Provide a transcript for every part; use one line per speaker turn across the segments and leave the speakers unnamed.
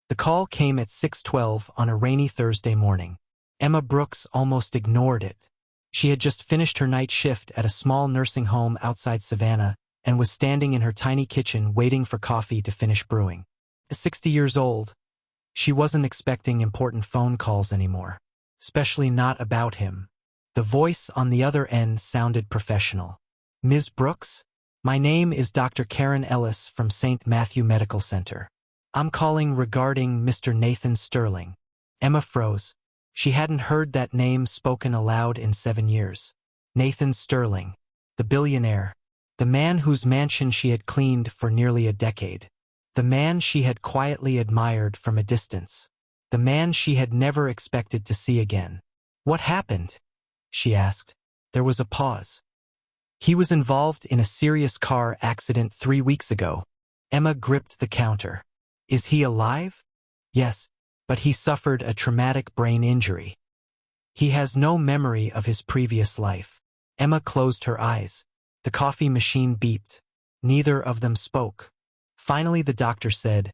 The call came at 6:12 on a rainy Thursday morning. Emma Brooks almost ignored it. She had just finished her night shift at a small nursing home outside Savannah and was standing in her tiny kitchen waiting for coffee to finish brewing. At 60 years old, she wasn't expecting important phone calls anymore, especially not about him. The voice on the other end sounded professional. "Ms. Brooks? My name is Dr. Karen Ellis from St. Matthew Medical Center. I'm calling regarding Mr. Nathan Sterling." Emma froze. She hadn't heard that name spoken aloud in 7 years. Nathan Sterling, the billionaire, the man whose mansion she had cleaned for nearly a decade, the man she had quietly admired from a distance, the man she had never expected to see again. "What happened?" she asked. There was a pause. "He was involved in a serious car accident 3 weeks ago." Emma gripped the counter. "Is he alive?" "Yes, but he suffered a traumatic brain injury. He has no memory of his previous life." Emma closed her eyes. The coffee machine beeped. Neither of them spoke. Finally the doctor said,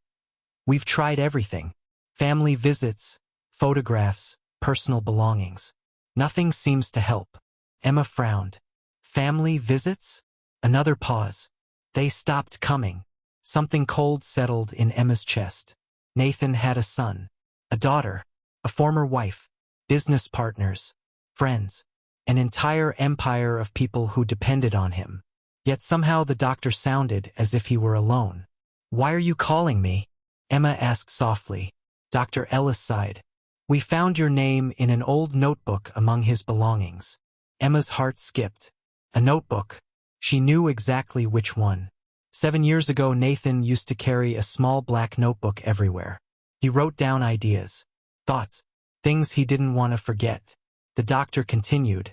"We've tried everything. Family visits, photographs, personal belongings. Nothing seems to help." Emma frowned. "Family visits?" Another pause. They stopped coming. Something cold settled in Emma's chest. Nathan had a son, a daughter, a former wife, business partners, friends, an entire empire of people who depended on him. Yet somehow the doctor sounded as if he were alone. "Why are you calling me?" Emma asked softly. Dr. Ellis sighed. "We found your name in an old notebook among his belongings." Emma's heart skipped. A notebook. She knew exactly which one. 7 years ago, Nathan used to carry a small black notebook everywhere. He wrote down ideas, thoughts, things he didn't want to forget. The doctor continued.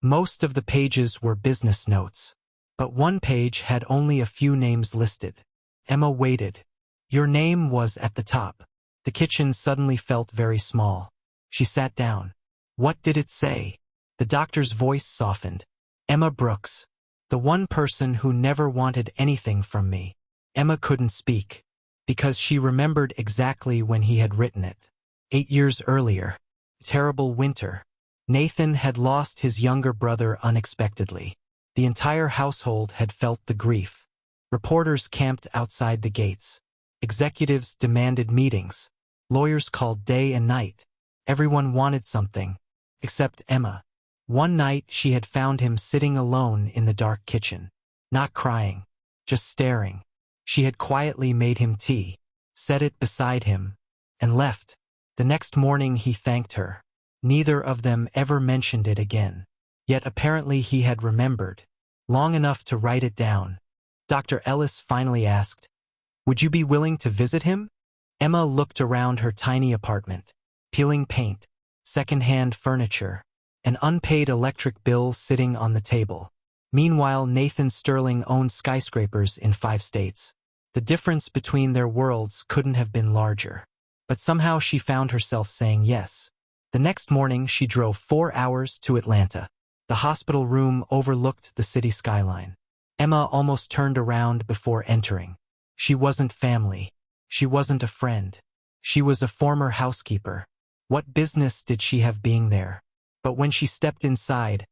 Most of the pages were business notes, but one page had only a few names listed. Emma waited. Your name was at the top. The kitchen suddenly felt very small. She sat down. "What did it say?" The doctor's voice softened. "Emma Brooks. The one person who never wanted anything from me." Emma couldn't speak, because she remembered exactly when he had written it. 8 years earlier. Terrible winter. Nathan had lost his younger brother unexpectedly. The entire household had felt the grief. Reporters camped outside the gates. Executives demanded meetings. Lawyers called day and night. Everyone wanted something, except Emma. One night she had found him sitting alone in the dark kitchen. Not crying, just staring. She had quietly made him tea, set it beside him, and left. The next morning he thanked her. Neither of them ever mentioned it again. Yet apparently he had remembered, long enough to write it down. Dr. Ellis finally asked, "Would you be willing to visit him?" Emma looked around her tiny apartment. Peeling paint, second-hand furniture, an unpaid electric bill sitting on the table. Meanwhile, Nathan Sterling owned skyscrapers in 5 states. The difference between their worlds couldn't have been larger. But somehow she found herself saying yes. The next morning she drove 4 hours to Atlanta. The hospital room overlooked the city skyline. Emma almost turned around before entering. She wasn't family. She wasn't a friend. She was a former housekeeper. What business did she have being there? But when she stepped inside,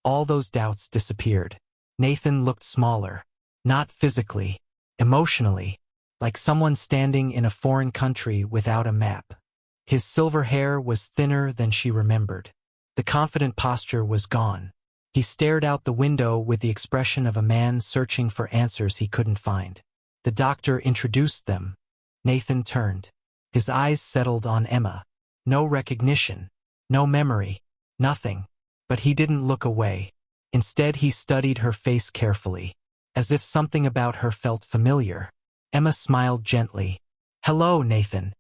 all those doubts disappeared. Nathan looked smaller. Not physically, emotionally, like someone standing in a foreign country without a map. His silver hair was thinner than she remembered. The confident posture was gone. He stared out the window with the expression of a man searching for answers he couldn't find. The doctor introduced them. Nathan turned. His eyes settled on Emma. No recognition, no memory, nothing. But he didn't look away. Instead, he studied her face carefully, as if something about her felt familiar. Emma smiled gently. "Hello, Nathan."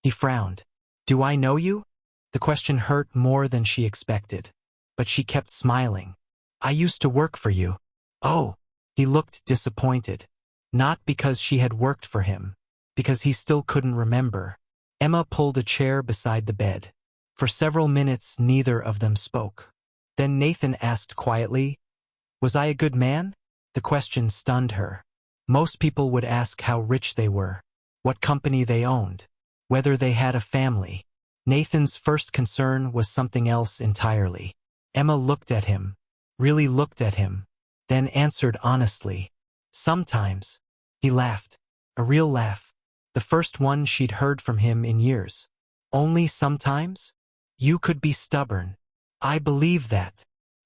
He frowned. "Do I know you?" The question hurt more than she expected, but she kept smiling. "I used to work for you." "Oh." He looked disappointed. Not because she had worked for him, because he still couldn't remember. Emma pulled a chair beside the bed. For several minutes, neither of them spoke. Then Nathan asked quietly, "Was I a good man?" The question stunned her. Most people would ask how rich they were, what company they owned. whether they had a family. Nathan's first concern was something else entirely. Emma looked at him, really looked at him, then answered honestly. Sometimes. He laughed. A real laugh. The first one she'd heard from him in years. Only sometimes? You could be stubborn. I believe that.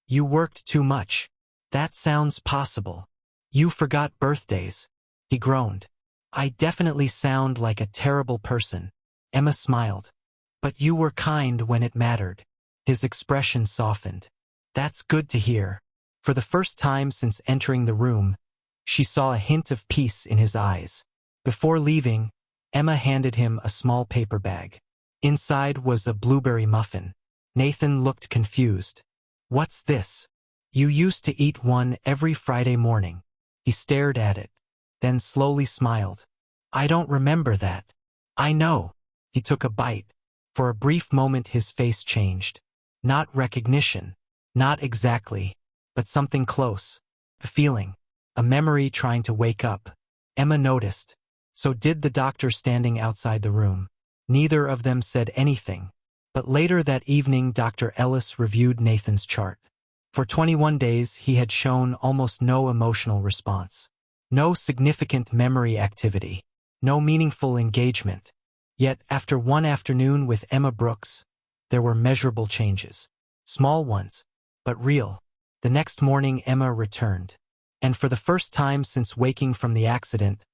You worked too much. That sounds possible. You forgot birthdays. He groaned. I definitely sound like a terrible person. Emma smiled. But you were kind when it mattered. His expression softened. That's good to hear. For the first time since entering the room, she saw a hint of peace in his eyes. Before leaving, Emma handed him a small paper bag. Inside was a blueberry muffin. Nathan looked confused. What's this? You used to eat one every Friday morning. He stared at it, then slowly smiled. I don't remember that. I know. He took a bite. For a brief moment his face changed. Not recognition. Not exactly. But something close. A feeling. A memory trying to wake up. Emma noticed. So did the doctor standing outside the room. Neither of them said anything. But later that evening Dr. Ellis reviewed Nathan's chart. For 21 days he had shown almost no emotional response. No significant memory activity. No meaningful engagement. Yet after one afternoon with Emma Brooks, there were measurable changes. Small ones, but real. The next morning Emma returned. And for the first time since waking from the accident,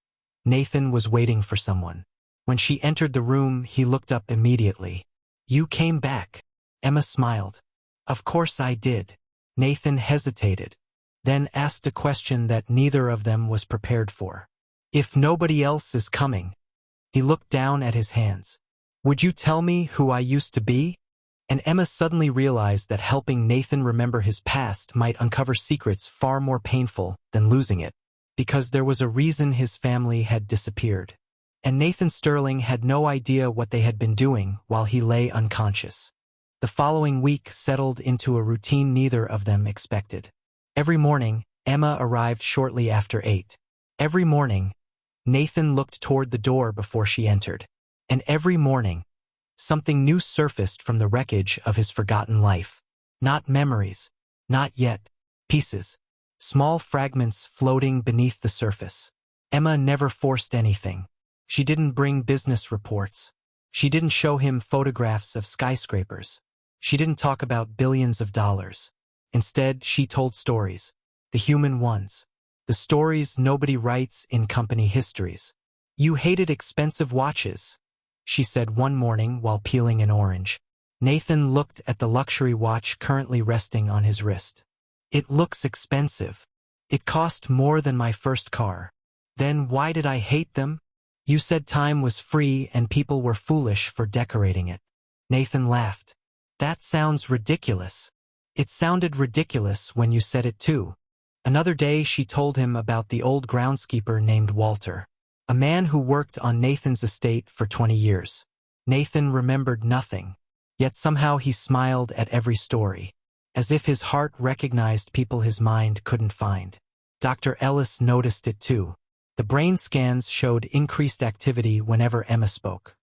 Nathan was waiting for someone. When she entered the room, he looked up immediately. You came back. Emma smiled. Of course I did. Nathan hesitated, then asked a question that neither of them was prepared for. If nobody else is coming. He looked down at his hands. Would you tell me who I used to be? And Emma suddenly realized that helping Nathan remember his past might uncover secrets far more painful than losing it, because there was a reason his family had disappeared. And Nathan Sterling had no idea what they had been doing while he lay unconscious. The following week settled into a routine neither of them expected. Every morning, Emma arrived shortly after 8. Every morning, Nathan looked toward the door before she entered. And every morning, something new surfaced from the wreckage of his forgotten life. Not memories, not yet, pieces, small fragments floating beneath the surface. Emma never forced anything. She didn't bring business reports. She didn't show him photographs of skyscrapers. She didn't talk about billions of dollars. Instead, she told stories, the human ones, the stories nobody writes in company histories. You hated expensive watches, she said one morning while peeling an orange. Nathan looked at the luxury watch currently resting on his wrist. It looks expensive. It cost more than my first car. Then why did I hate them? You said time was free and people were foolish for decorating it. Nathan laughed. That sounds ridiculous. It sounded ridiculous when you said it too. Another day she told him about the old groundskeeper named Walter, a man who worked on Nathan's estate for 20 years. Nathan remembered nothing, yet somehow he smiled at every story, as if his heart recognized people his mind couldn't find. Dr. Ellis noticed it too. The brain scans showed increased activity whenever Emma spoke,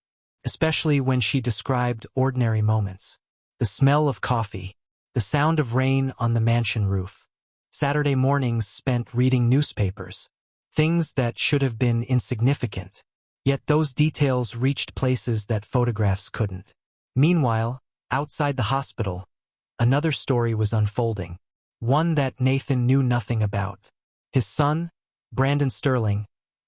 especially when she described ordinary moments. The smell of coffee, the sound of rain on the mansion roof, Saturday mornings spent reading newspapers, things that should have been insignificant. Yet those details reached places that photographs couldn't. Meanwhile, outside the hospital, another story was unfolding, one that Nathan knew nothing about. His son, Brandon Sterling,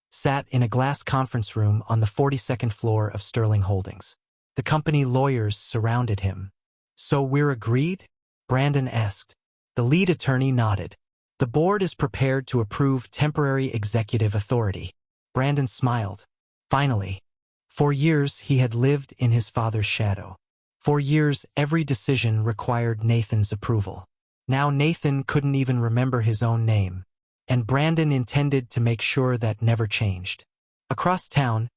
sat in a glass conference room on the 42nd floor of Sterling Holdings. The company lawyers surrounded him. So we're agreed? Brandon asked. The lead attorney nodded. The board is prepared to approve temporary executive authority. Brandon smiled. Finally. For years he had lived in his father's shadow. For years every decision required Nathan's approval. Now Nathan couldn't even remember his own name. And Brandon intended to make sure that never changed. Across town,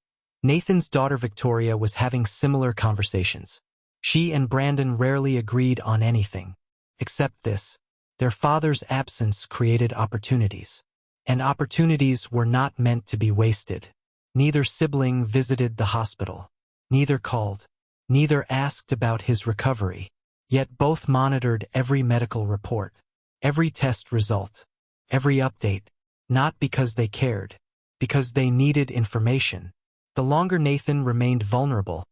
Nathan's daughter Victoria was having similar conversations. She and Brandon rarely agreed on anything. Except this. Their father's absence created opportunities. And opportunities were not meant to be wasted. Neither sibling visited the hospital. Neither called. Neither asked about his recovery. Yet both monitored every medical report, every test result, every update, not because they cared, because they needed information. The longer Nathan remained vulnerable,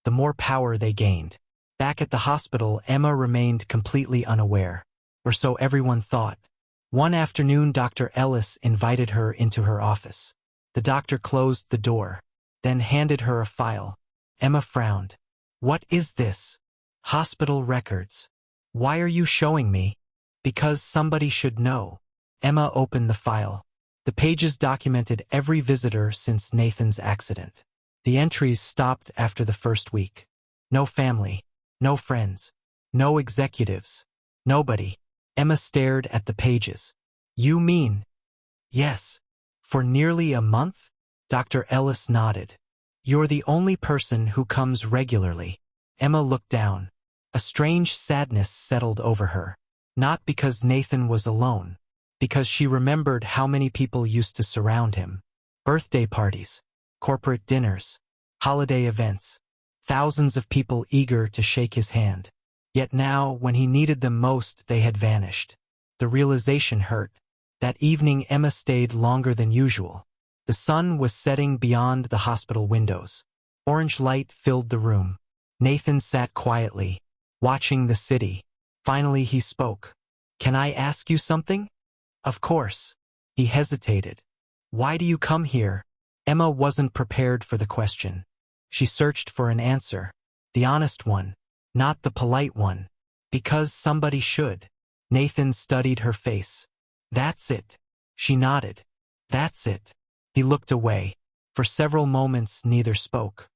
the more power they gained. Back at the hospital, Emma remained completely unaware, or so everyone thought. One afternoon, Dr. Ellis invited her into her office. The doctor closed the door, then handed her a file. Emma frowned. "What is this?" "Hospital records." "Why are you showing me?" "Because somebody should know." Emma opened the file. The pages documented every visitor since Nathan's accident. The entries stopped after the first week. No family, no friends, no executives, nobody. Emma stared at the pages. "You mean?" "Yes. For nearly a month?" Dr. Ellis nodded. "You're the only person who comes regularly." Emma looked down. A strange sadness settled over her. Not because Nathan was alone, because she remembered how many people used to surround him. Birthday parties, corporate dinners, holiday events, thousands of people eager to shake his hand. Yet now, when he needed them most, they had vanished. The realization hurt. That evening, Emma stayed longer than usual. The sun was setting beyond the hospital windows. Orange light filled the room. Nathan sat quietly, watching the city. Finally he spoke. "Can I ask you something?" "Of course." He hesitated. "Why do you come here?" Emma wasn't prepared for the question. She searched for an answer. The honest one, not the polite one. "Because somebody should." Nathan studied her face. "That's it." She nodded. "That's it." He looked away. For several moments neither spoke.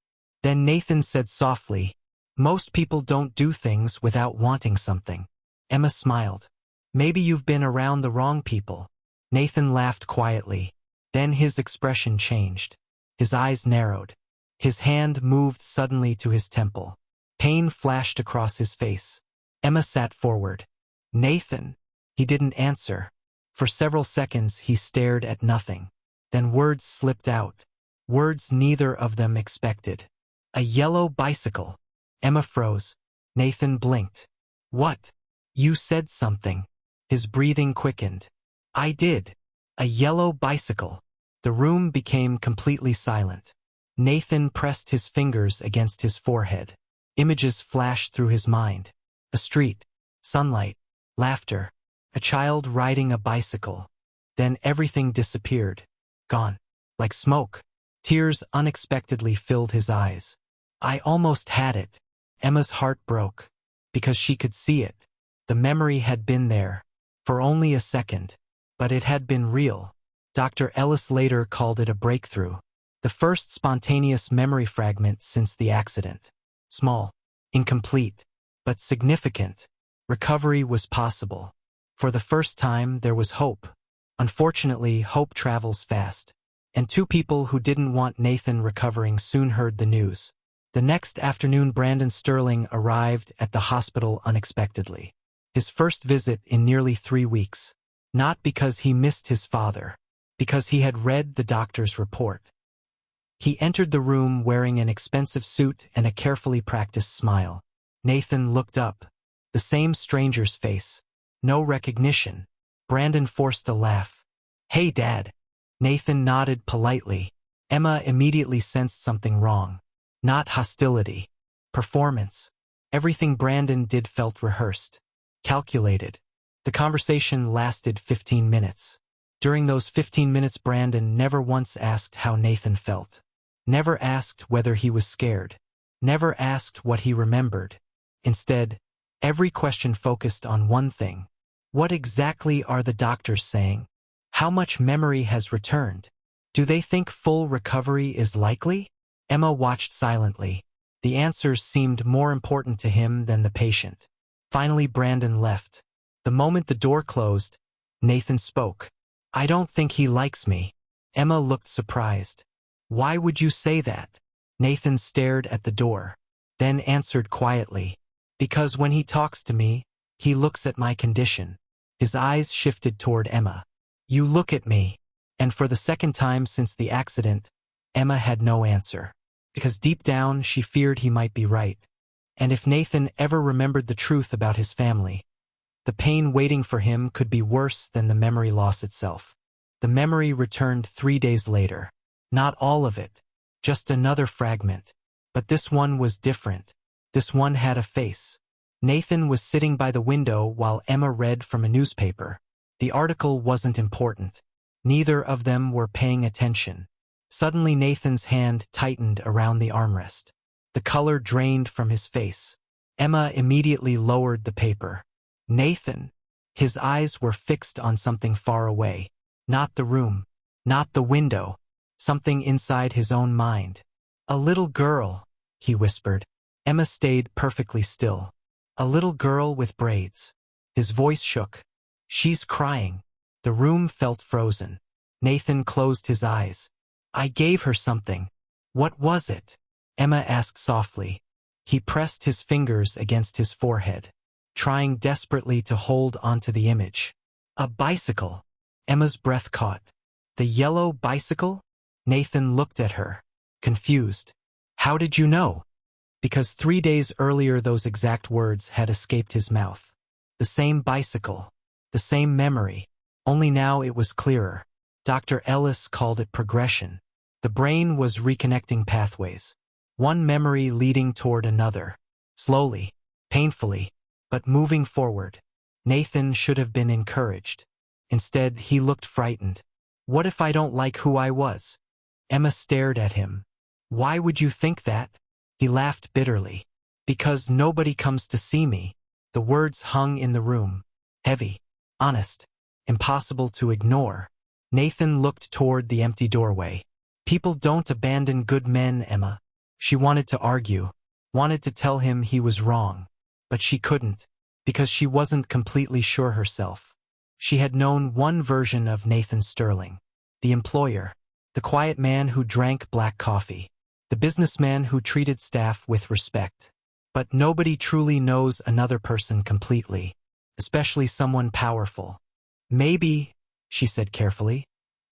Then Nathan said softly, "Most people don't do things without wanting something." Emma smiled. "Maybe you've been around the wrong people." Nathan laughed quietly. Then his expression changed. His eyes narrowed. His hand moved suddenly to his temple. Pain flashed across his face. Emma sat forward. "Nathan." He didn't answer. For several seconds he stared at nothing. Then words slipped out. Words neither of them expected. "A yellow bicycle." Emma froze. Nathan blinked. "What?" "You said something." His breathing quickened. "I did. A yellow bicycle." The room became completely silent. Nathan pressed his fingers against his forehead. Images flashed through his mind. A street, sunlight, laughter, a child riding a bicycle. Then everything disappeared. Gone. Like smoke. Tears unexpectedly filled his eyes. "I almost had it." Emma's heart broke. Because she could see it. The memory had been there. For only a second. But it had been real. Dr. Ellis later called it a breakthrough. The first spontaneous memory fragment since the accident. Small. Incomplete. But significant. Recovery was possible. For the first time, there was hope. Unfortunately, hope travels fast. And two people who didn't want Nathan recovering soon heard the news. The next afternoon, Brandon Sterling arrived at the hospital unexpectedly. His first visit in nearly 3 weeks. Not because he missed his father. Because he had read the doctor's report. He entered the room wearing an expensive suit and a carefully practiced smile. Nathan looked up. The same stranger's face. No recognition. Brandon forced a laugh. "Hey, Dad." Nathan nodded politely. Emma immediately sensed something wrong. Not hostility. Performance. Everything Brandon did felt rehearsed. Calculated. The conversation lasted 15 minutes. During those 15 minutes, Brandon never once asked how Nathan felt. Never asked whether he was scared. Never asked what he remembered. Instead, every question focused on one thing. What exactly are the doctors saying? How much memory has returned? Do they think full recovery is likely? Emma watched silently. The answers seemed more important to him than the patient. Finally, Brandon left. The moment the door closed, Nathan spoke. "I don't think he likes me." Emma looked surprised. "Why would you say that?" Nathan stared at the door, then answered quietly. "Because when he talks to me, he looks at my condition." His eyes shifted toward Emma. "You look at me." And for the second time since the accident, Emma had no answer. because deep down she feared he might be right. And if Nathan ever remembered the truth about his family, the pain waiting for him could be worse than the memory loss itself. The memory returned 3 days later. Not all of it, just another fragment. But this one was different. This one had a face. Nathan was sitting by the window while Emma read from a newspaper. The article wasn't important. Neither of them were paying attention. Suddenly Nathan's hand tightened around the armrest. The color drained from his face. Emma immediately lowered the paper. Nathan! His eyes were fixed on something far away. Not the room. Not the window. Something inside his own mind. A little girl, he whispered. Emma stayed perfectly still. A little girl with braids. His voice shook. She's crying. The room felt frozen. Nathan closed his eyes. I gave her something. What was it? Emma asked softly. He pressed his fingers against his forehead, trying desperately to hold onto the image. A bicycle. Emma's breath caught. The yellow bicycle? Nathan looked at her, confused. How did you know? Because 3 days earlier those exact words had escaped his mouth. The same bicycle. The same memory. Only now it was clearer. Dr. Ellis called it progression. The brain was reconnecting pathways. One memory leading toward another. Slowly, painfully, but moving forward. Nathan should have been encouraged. Instead, he looked frightened. What if I don't like who I was? Emma stared at him. Why would you think that? He laughed bitterly. Because nobody comes to see me. The words hung in the room. Heavy. Honest. Impossible to ignore. Nathan looked toward the empty doorway. People don't abandon good men, Emma. She wanted to argue. Wanted to tell him he was wrong. But she couldn't. Because she wasn't completely sure herself. She had known one version of Nathan Sterling. The employer. The quiet man who drank black coffee. The businessman who treated staff with respect. But nobody truly knows another person completely. Especially someone powerful. Maybe, she said carefully.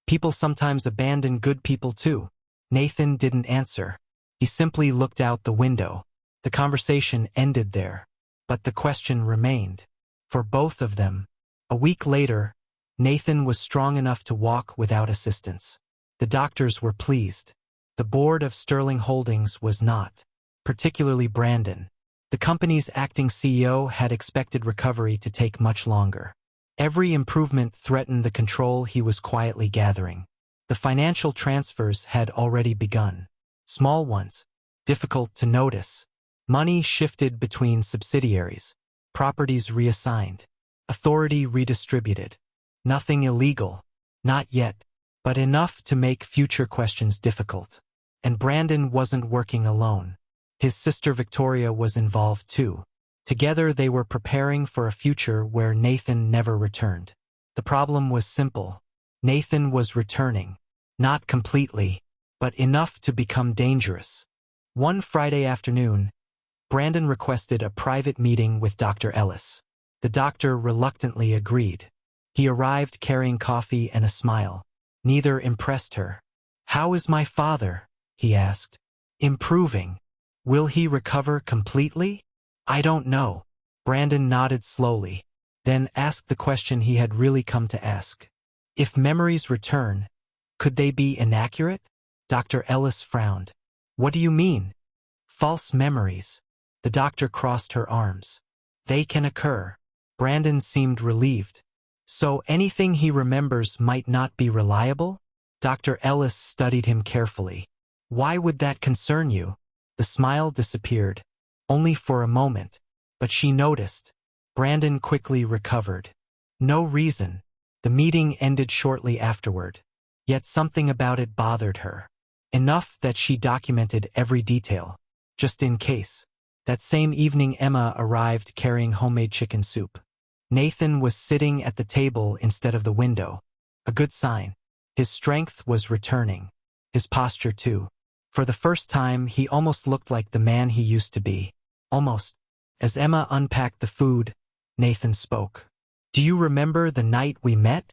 People sometimes abandon good people too. Nathan didn't answer. He simply looked out the window. The conversation ended there. But the question remained. For both of them. A week later, Nathan was strong enough to walk without assistance. The doctors were pleased. The board of Sterling Holdings was not. Particularly Brandon. The company's acting CEO had expected recovery to take much longer. Every improvement threatened the control he was quietly gathering. The financial transfers had already begun. Small ones, difficult to notice. Money shifted between subsidiaries, properties reassigned, authority redistributed. Nothing illegal, not yet, but enough to make future questions difficult. And Brandon wasn't working alone. His sister Victoria was involved too. Together they were preparing for a future where Nathan never returned. The problem was simple. Nathan was returning. Not completely, but enough to become dangerous. One Friday afternoon, Brandon requested a private meeting with Dr. Ellis. The doctor reluctantly agreed. He arrived carrying coffee and a smile. Neither impressed her. How is my father? He asked. Improving. Will he recover completely? I don't know. Brandon nodded slowly, then asked the question he had really come to ask. If memories return, could they be inaccurate? Dr. Ellis frowned. What do you mean? False memories. The doctor crossed her arms. They can occur. Brandon seemed relieved. So anything he remembers might not be reliable? Dr. Ellis studied him carefully. Why would that concern you? The smile disappeared. Only for a moment. But she noticed. Brandon quickly recovered. No reason. The meeting ended shortly afterward. Yet something about it bothered her. Enough that she documented every detail. Just in case. That same evening Emma arrived carrying homemade chicken soup. Nathan was sitting at the table instead of the window. A good sign. His strength was returning. His posture too. For the first time he almost looked like the man he used to be. Almost. As Emma unpacked the food, Nathan spoke. Do you remember the night we met?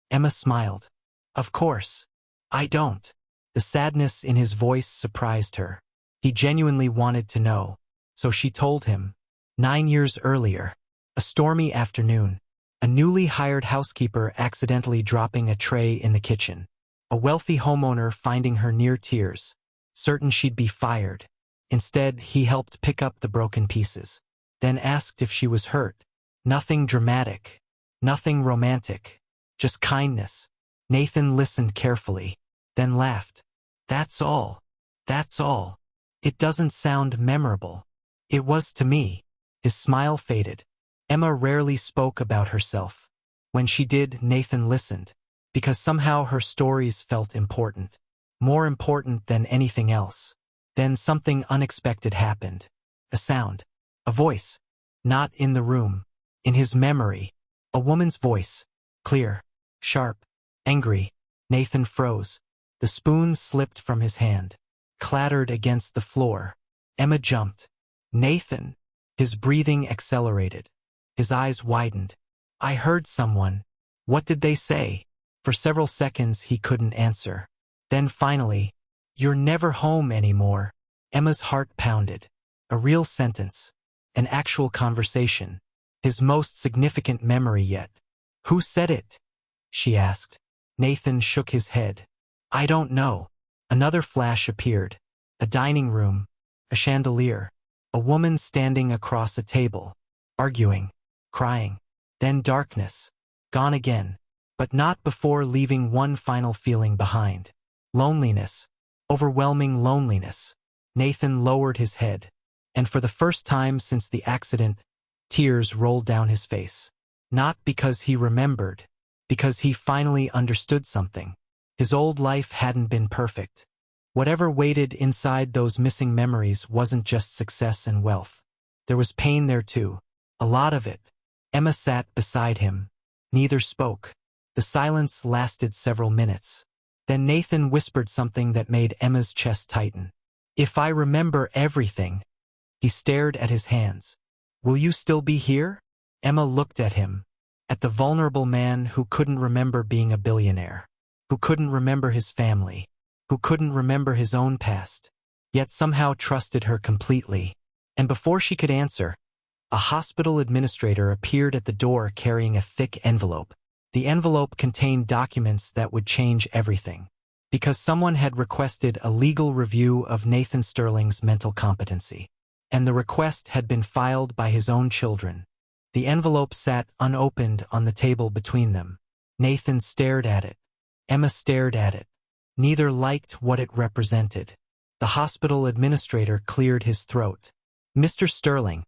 Emma smiled. Of course. I don't. The sadness in his voice surprised her. He genuinely wanted to know, so she told him. 9 years earlier, a stormy afternoon, a newly hired housekeeper accidentally dropping a tray in the kitchen. A wealthy homeowner finding her near tears, certain she'd be fired. Instead, he helped pick up the broken pieces, then asked if she was hurt. Nothing dramatic, nothing romantic, just kindness. Nathan listened carefully, then laughed. That's all. That's all. It doesn't sound memorable. It was to me. His smile faded. Emma rarely spoke about herself. When she did, Nathan listened, because somehow her stories felt important, more important than anything else. Then something unexpected happened. A sound. A voice. Not in the room. In his memory. A woman's voice. Clear. Sharp. Angry. Nathan froze. The spoon slipped from his hand. Clattered against the floor. Emma jumped. Nathan. His breathing accelerated. His eyes widened. I heard someone. What did they say? For several seconds he couldn't answer. Then finally, you're never home anymore. Emma's heart pounded. A real sentence. An actual conversation. His most significant memory yet. Who said it? She asked. Nathan shook his head. I don't know. Another flash appeared. A dining room. A chandelier. A woman standing across a table. Arguing. Crying. Then darkness. Gone again. But not before leaving one final feeling behind. Loneliness. Overwhelming loneliness. Nathan lowered his head. And for the first time since the accident, tears rolled down his face. Not because he remembered. Because he finally understood something. His old life hadn't been perfect. Whatever waited inside those missing memories wasn't just success and wealth. There was pain there too. A lot of it. Emma sat beside him. Neither spoke. The silence lasted several minutes. Then Nathan whispered something that made Emma's chest tighten. If I remember everything. He stared at his hands. Will you still be here? Emma looked at him. At the vulnerable man who couldn't remember being a billionaire. Who couldn't remember his family. Who couldn't remember his own past. Yet somehow trusted her completely. And before she could answer, a hospital administrator appeared at the door carrying a thick envelope. The envelope contained documents that would change everything. Because someone had requested a legal review of Nathan Sterling's mental competency. And the request had been filed by his own children. The envelope sat unopened on the table between them. Nathan stared at it. Emma stared at it. Neither liked what it represented. The hospital administrator cleared his throat. Mr. Sterling,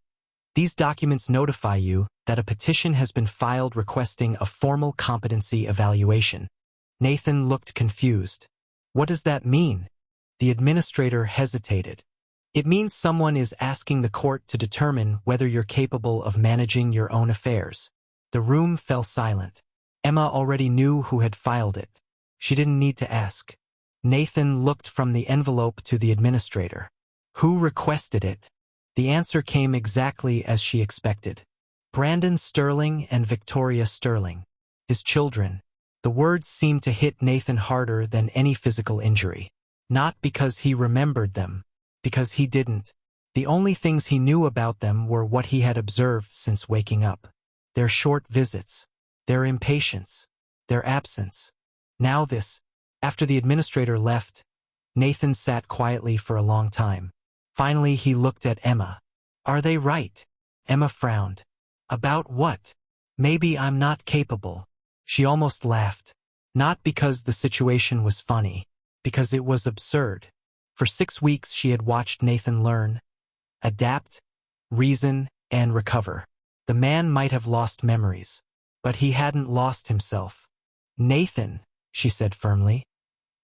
these documents notify you that a petition has been filed requesting a formal competency evaluation. Nathan looked confused. What does that mean? The administrator hesitated. It means someone is asking the court to determine whether you're capable of managing your own affairs. The room fell silent. Emma already knew who had filed it. She didn't need to ask. Nathan looked from the envelope to the administrator. Who requested it? The answer came exactly as she expected. Brandon Sterling and Victoria Sterling. His children. The words seemed to hit Nathan harder than any physical injury. Not because he remembered them. Because he didn't. The only things he knew about them were what he had observed since waking up. Their short visits. Their impatience. Their absence. Now this. After the administrator left, Nathan sat quietly for a long time. Finally he looked at Emma. Are they right? Emma frowned. About what? Maybe I'm not capable. She almost laughed. Not because the situation was funny. Because it was absurd. For 6 weeks she had watched Nathan learn, adapt, reason, and recover. The man might have lost memories, but he hadn't lost himself. Nathan, she said firmly,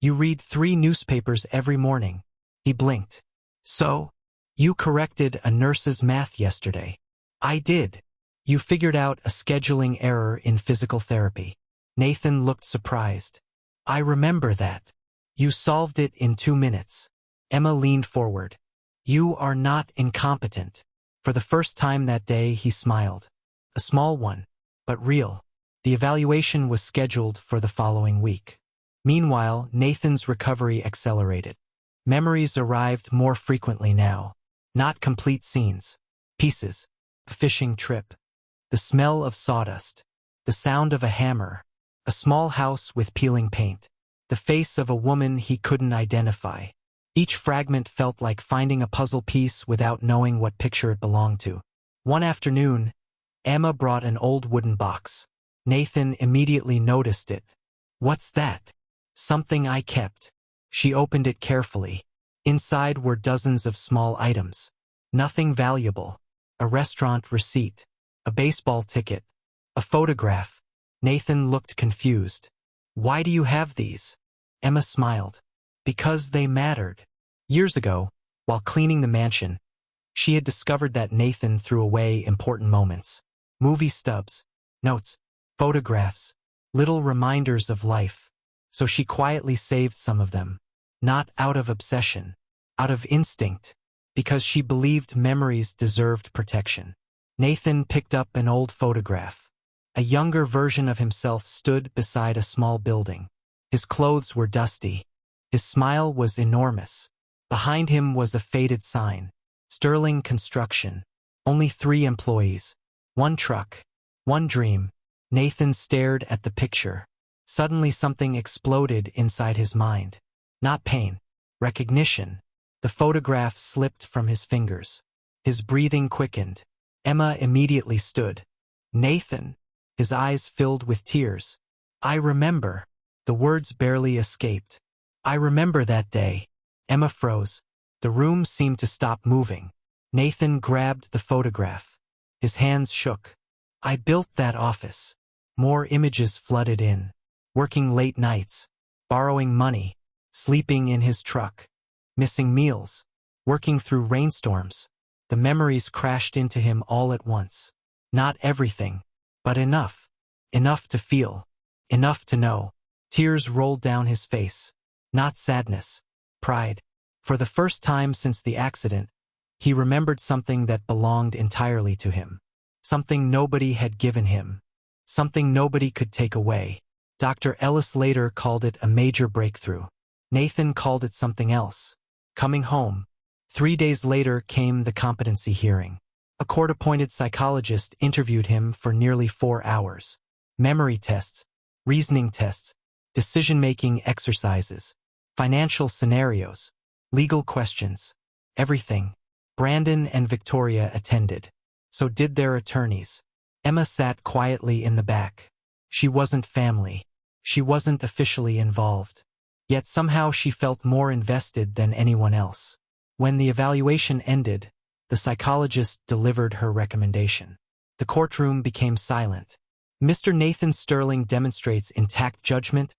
you read 3 newspapers every morning. He blinked. So, you corrected a nurse's math yesterday. I did. You figured out a scheduling error in physical therapy. Nathan looked surprised. I remember that. You solved it in 2 minutes. Emma leaned forward. You are not incompetent. For the first time that day he smiled. A small one, but real. The evaluation was scheduled for the following week. Meanwhile, Nathan's recovery accelerated. Memories arrived more frequently now. Not complete scenes. Pieces. A fishing trip. The smell of sawdust. The sound of a hammer. A small house with peeling paint. The face of a woman he couldn't identify. Each fragment felt like finding a puzzle piece without knowing what picture it belonged to. One afternoon, Emma brought an old wooden box. Nathan immediately noticed it. "What's that?" "Something I kept." She opened it carefully. Inside were dozens of small items. Nothing valuable. A restaurant receipt. A baseball ticket. A photograph. Nathan looked confused. "Why do you have these?" Emma smiled. "Because they mattered." Years ago, while cleaning the mansion, she had discovered that Nathan threw away important moments. Movie stubs, notes, photographs, little reminders of life. So she quietly saved some of them. Not out of obsession, out of instinct, because she believed memories deserved protection. Nathan picked up an old photograph. A younger version of himself stood beside a small building. His clothes were dusty. His smile was enormous. Behind him was a faded sign. Sterling Construction. Only 3 employees. 1 truck. 1 dream. Nathan stared at the picture. Suddenly something exploded inside his mind. Not pain. Recognition. The photograph slipped from his fingers. His breathing quickened. Emma immediately stood. "Nathan." His eyes filled with tears. "I remember." The words barely escaped. "I remember that day." Emma froze. The room seemed to stop moving. Nathan grabbed the photograph. His hands shook. "I built that office." More images flooded in. Working late nights. Borrowing money. Sleeping in his truck. Missing meals. Working through rainstorms. The memories crashed into him all at once. Not everything, but enough. Enough to feel. Enough to know. Tears rolled down his face. Not sadness. Pride. For the first time since the accident, he remembered something that belonged entirely to him. Something nobody had given him. Something nobody could take away. Dr. Ellis later called it a major breakthrough. Nathan called it something else. Coming home. 3 days later came the competency hearing. A court-appointed psychologist interviewed him for nearly 4 hours. Memory tests, reasoning tests, decision-making exercises, financial scenarios, legal questions, everything. Brandon and Victoria attended. So did their attorneys. Emma sat quietly in the back. She wasn't family. She wasn't officially involved. Yet somehow she felt more invested than anyone else. When the evaluation ended, the psychologist delivered her recommendation. The courtroom became silent. Mr. Nathan Sterling demonstrates intact judgment,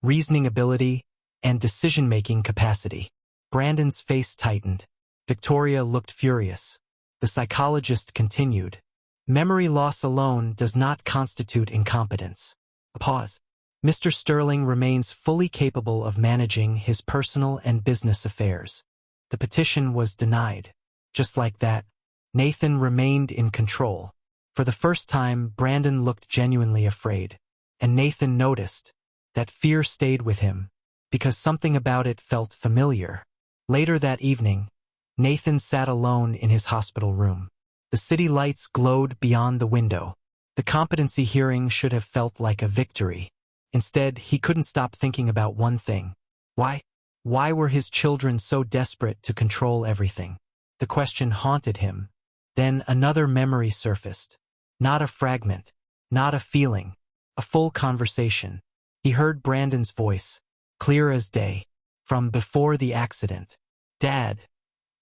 reasoning ability, and decision-making capacity. Brandon's face tightened. Victoria looked furious. The psychologist continued. Memory loss alone does not constitute incompetence. A pause. Mr. Sterling remains fully capable of managing his personal and business affairs. The petition was denied. Just like that, Nathan remained in control. For the first time, Brandon looked genuinely afraid. And Nathan noticed that fear stayed with him, because something about it felt familiar. Later that evening, Nathan sat alone in his hospital room. The city lights glowed beyond the window. The competency hearing should have felt like a victory. Instead, he couldn't stop thinking about one thing. Why? Why were his children so desperate to control everything? The question haunted him. Then another memory surfaced. Not a fragment, not a feeling, a full conversation. He heard Brandon's voice, clear as day, from before the accident. "Dad,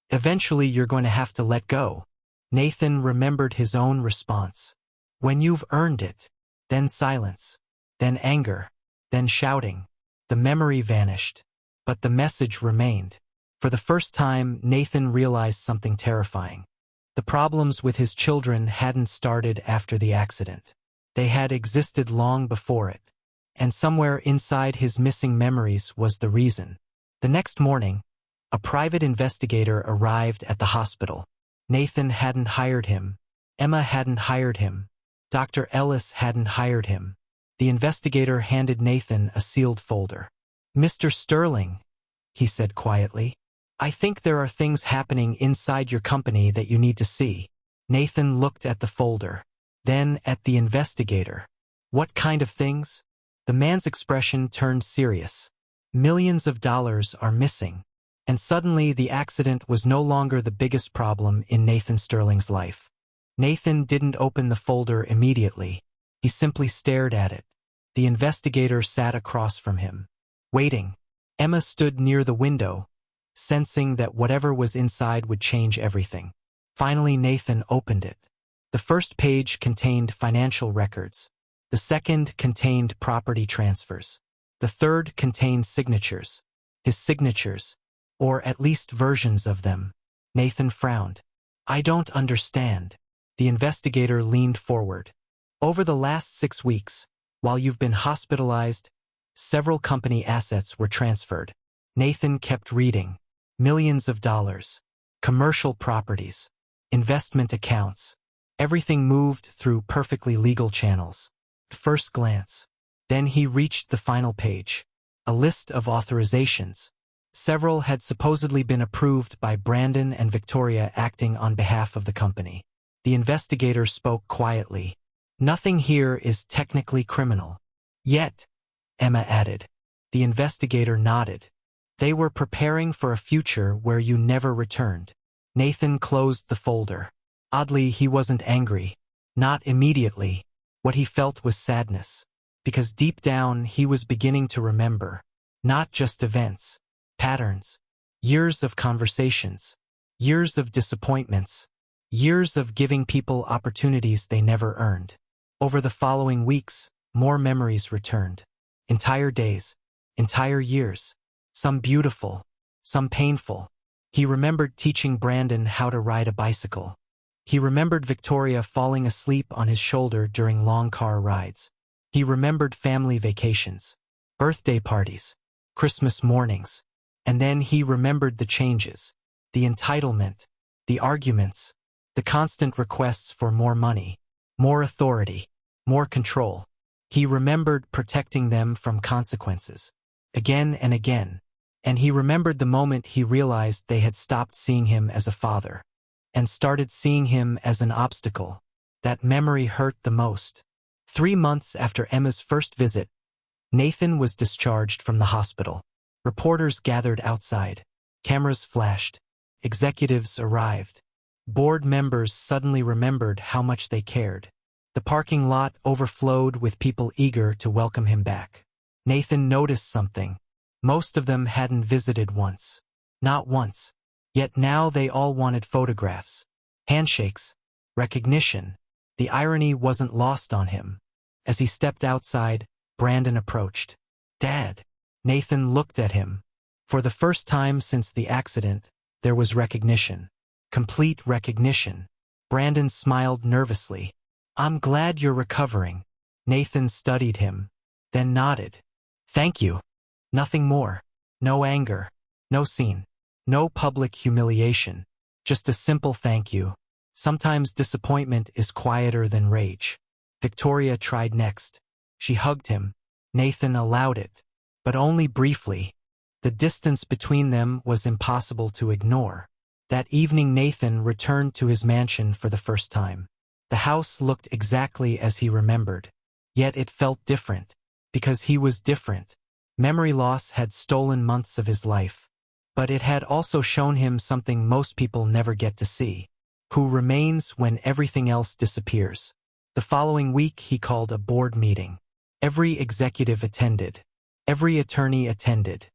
eventually you're going to have to let go." Nathan remembered his own response. "When you've earned it." Then silence. Then anger. Then shouting. The memory vanished. But the message remained. For the first time, Nathan realized something terrifying. The problems with his children hadn't started after the accident. They had existed long before it. And somewhere inside his missing memories was the reason. The next morning, a private investigator arrived at the hospital. Nathan hadn't hired him. Emma hadn't hired him. Dr. Ellis hadn't hired him. The investigator handed Nathan a sealed folder. "Mr. Sterling," he said quietly. I think there are things happening inside your company that you need to see. Nathan looked at the folder, then at the investigator. What kind of things? The man's expression turned serious. Millions of dollars are missing. And suddenly the accident was no longer the biggest problem in Nathan Sterling's life. Nathan didn't open the folder immediately. He simply stared at it. The investigator sat across from him, waiting. Emma stood near the window, sensing that whatever was inside would change everything. Finally, Nathan opened it. The first page contained financial records. The second contained property transfers. The third contained signatures. His signatures, or at least versions of them. Nathan frowned. I don't understand. The investigator leaned forward. Over the last 6 weeks, while you've been hospitalized, several company assets were transferred. Nathan kept reading. Millions of dollars. Commercial properties. Investment accounts. Everything moved through perfectly legal channels. At first glance. Then he reached the final page. A list of authorizations. Several had supposedly been approved by Brandon and Victoria acting on behalf of the company. The investigator spoke quietly. Nothing here is technically criminal. Yet, Emma added. The investigator nodded. They were preparing for a future where you never returned. Nathan closed the folder. Oddly, he wasn't angry. Not immediately. What he felt was sadness. Because deep down, he was beginning to remember. Not just events. Patterns. Years of conversations. Years of disappointments. Years of giving people opportunities they never earned. Over the following weeks, more memories returned. Entire days. Entire years. Some beautiful. Some painful. He remembered teaching Brandon how to ride a bicycle. He remembered Victoria falling asleep on his shoulder during long car rides. He remembered family vacations. Birthday parties. Christmas mornings. And then he remembered the changes. The entitlement. The arguments. The constant requests for more money. More authority. More control. He remembered protecting them from consequences. Again and again. And he remembered the moment he realized they had stopped seeing him as a father and started seeing him as an obstacle. That memory hurt the most. 3 months after Emma's first visit, Nathan was discharged from the hospital. Reporters gathered outside. Cameras flashed. Executives arrived. Board members suddenly remembered how much they cared. The parking lot overflowed with people eager to welcome him back. Nathan noticed something. Most of them hadn't visited once. Not once. Yet now they all wanted photographs. Handshakes. Recognition. The irony wasn't lost on him. As he stepped outside, Brandon approached. Dad. Nathan looked at him. For the first time since the accident, there was recognition. Complete recognition. Brandon smiled nervously. I'm glad you're recovering. Nathan studied him, then nodded. Thank you. Nothing more. No anger. No scene. No public humiliation. Just a simple thank you. Sometimes disappointment is quieter than rage. Victoria tried next. She hugged him. Nathan allowed it. But only briefly. The distance between them was impossible to ignore. That evening Nathan returned to his mansion for the first time. The house looked exactly as he remembered. Yet it felt different. Because he was different. Memory loss had stolen months of his life. But it had also shown him something most people never get to see. Who remains when everything else disappears. The following week he called a board meeting. Every executive attended. Every attorney attended.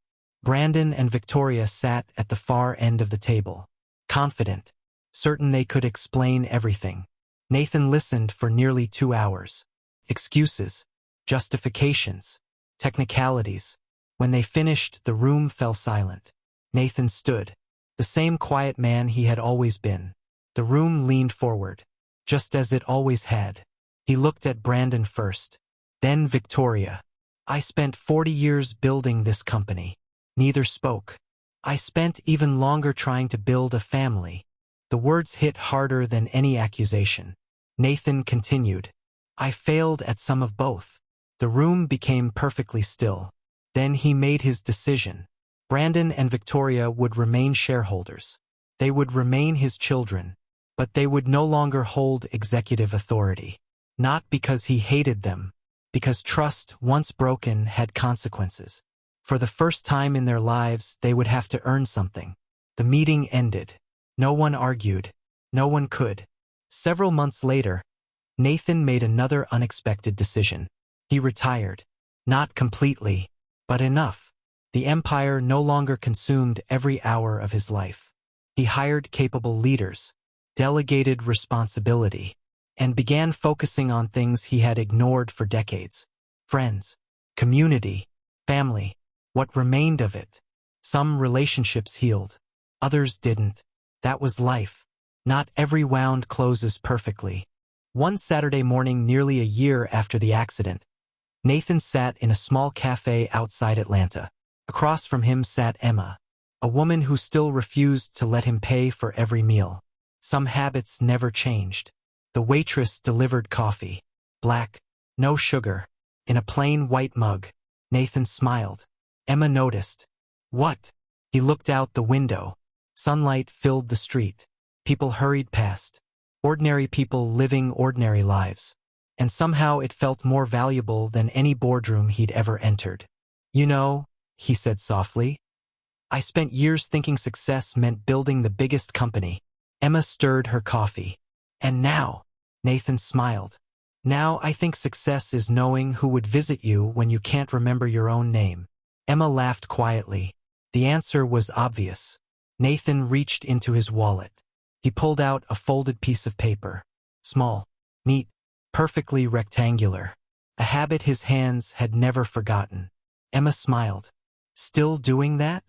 Brandon and Victoria sat at the far end of the table. Confident. Certain they could explain everything. Nathan listened for nearly 2 hours. Excuses. Justifications. Technicalities. When they finished, the room fell silent. Nathan stood. The same quiet man he had always been. The room leaned forward. Just as it always had. He looked at Brandon first. Then Victoria. I spent 40 years building this company. Neither spoke. I spent even longer trying to build a family. The words hit harder than any accusation. Nathan continued. I failed at some of both. The room became perfectly still. Then he made his decision. Brandon and Victoria would remain shareholders. They would remain his children, but they would no longer hold executive authority. Not because he hated them, because trust, once broken, had consequences. For the first time in their lives, they would have to earn something. The meeting ended. No one argued. No one could. Several months later, Nathan made another unexpected decision. He retired. Not completely, but enough. The empire no longer consumed every hour of his life. He hired capable leaders, delegated responsibility, and began focusing on things he had ignored for decades. Friends, community, family, what remained of it. Some relationships healed, others didn't. That was life. Not every wound closes perfectly. One Saturday morning nearly a year after the accident, Nathan sat in a small cafe outside Atlanta. Across from him sat Emma, a woman who still refused to let him pay for every meal. Some habits never changed. The waitress delivered coffee, black, no sugar, in a plain white mug. Nathan smiled. Emma noticed. What? He looked out the window. Sunlight filled the street. People hurried past. Ordinary people living ordinary lives. And somehow it felt more valuable than any boardroom he'd ever entered. You know, he said softly, I spent years thinking success meant building the biggest company. Emma stirred her coffee. And now, Nathan smiled. Now I think success is knowing who would visit you when you can't remember your own name. Emma laughed quietly. The answer was obvious. Nathan reached into his wallet. He pulled out a folded piece of paper. Small, neat, perfectly rectangular. A habit his hands had never forgotten. Emma smiled. Still doing that?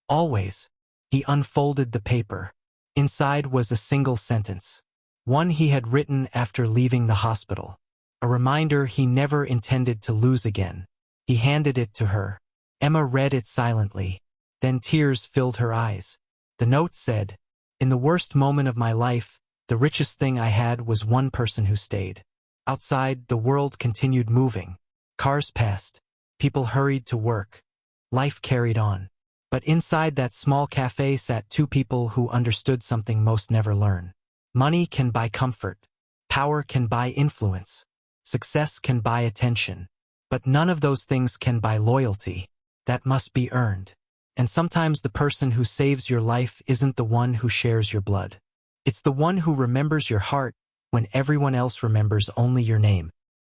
Always. He unfolded the paper. Inside was a single sentence. One he had written after leaving the hospital. A reminder he never intended to lose again. He handed it to her. Emma read it silently. Then tears filled her eyes. The note said, In the worst moment of my life, the richest thing I had was one person who stayed. Outside, the world continued moving. Cars passed. People hurried to work. Life carried on. But inside that small cafe sat two people who understood something most never learn. Money can buy comfort. Power can buy influence. Success can buy attention. But none of those things can buy loyalty. That must be earned. And sometimes the person who saves your life isn't the one who shares your blood. It's the one who remembers your heart when everyone else remembers only your name.